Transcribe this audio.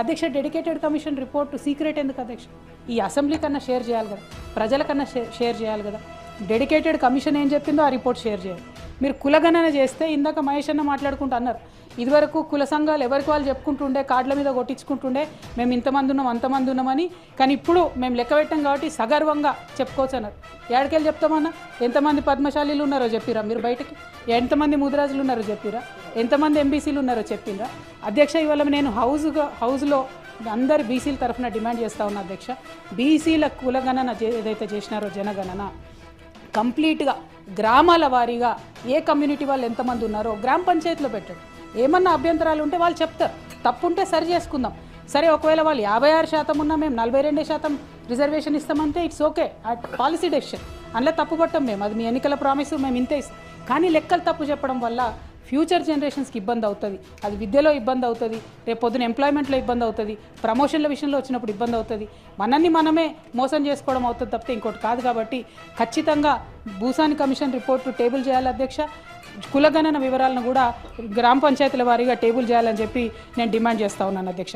అధ్యక్ష dedicated commission report secret ఎందుకు అధ్యక్ష? ఈ అసెంబ్లీ కన్నా షేర్ చేయాలి కదా, ప్రజలకన్నా షేర్ చేయాలి కదా. డెడికేటెడ్ కమిషన్ ఏం చెప్పిందో ఆ రిపోర్ట్ షేర్ చేయాలి. మీరు కులగణన చేస్తే ఇందాక మహేష్ అన్న మాట్లాడుకుంటూ అన్నారు, ఇదివరకు కుల సంఘాలు ఎవరికి వాళ్ళు చెప్పుకుంటుండే, కార్డుల మీద కొట్టించుకుంటుండే మేము ఇంతమంది ఉన్నాం అంతమంది ఉన్నామని. కానీ ఇప్పుడు మేము లెక్క పెట్టాం కాబట్టి సగర్వంగా చెప్పుకోవచ్చు అన్నారు. ఏడకెళ్ళి చెప్తామన్నా? ఎంతమంది పద్మశాలీలు ఉన్నారో చెప్పిరా మీరు బయటకి? ఎంతమంది ముదిరాజులు ఉన్నారో చెప్పిరా? ఎంతమంది ఎంబీసీలు ఉన్నారో చెప్పిండ్రా? అధ్యక్ష ఇవాళ నేను హౌస్లో అందరు బీసీల తరఫున డిమాండ్ చేస్తూ ఉన్నా అధ్యక్ష, బీసీల కులగణన ఏదైతే చేసినారో జనగణన కంప్లీట్గా గ్రామాల వారీగా ఏ కమ్యూనిటీ వాళ్ళు ఎంతమంది ఉన్నారో గ్రామ పంచాయతీలో పెట్టండి. ఏమన్నా అభ్యంతరాలు ఉంటే వాళ్ళు చెప్తారు, తప్పు ఉంటే సరి చేసుకుందాం. సరే ఒకవేళ వాళ్ళు 56% ఉన్నా మేము 42% రిజర్వేషన్ ఇస్తామంటే it's okay, at policy decision, అందులో తప్పు పట్టం మేము, అది మీ ఎన్నికల ప్రామిస్, మేము ఇంతే ఇస్తాం. కానీ లెక్కలు తప్పు చెప్పడం వల్ల ఫ్యూచర్ జనరేషన్స్కి ఇబ్బంది అవుతుంది, అది విద్యలో ఇబ్బంది అవుతుంది, రేపు పొద్దున ఎంప్లాయ్మెంట్లో ఇబ్బంది అవుతుంది, ప్రమోషన్ల విషయంలో వచ్చినప్పుడు ఇబ్బంది అవుతుంది, మనమే మోసం చేసుకోవడం అవుతుంది తప్పితే ఇంకోటి కాదు. కాబట్టి ఖచ్చితంగా భూసాని కమిషన్ రిపోర్టు టేబుల్ చేయాలి అధ్యక్ష. కులగణన వివరాలను కూడా గ్రామ పంచాయతీల వారీగా టేబుల్ చేయాలని చెప్పి నేను డిమాండ్ చేస్తూ ఉన్నాను అధ్యక్ష.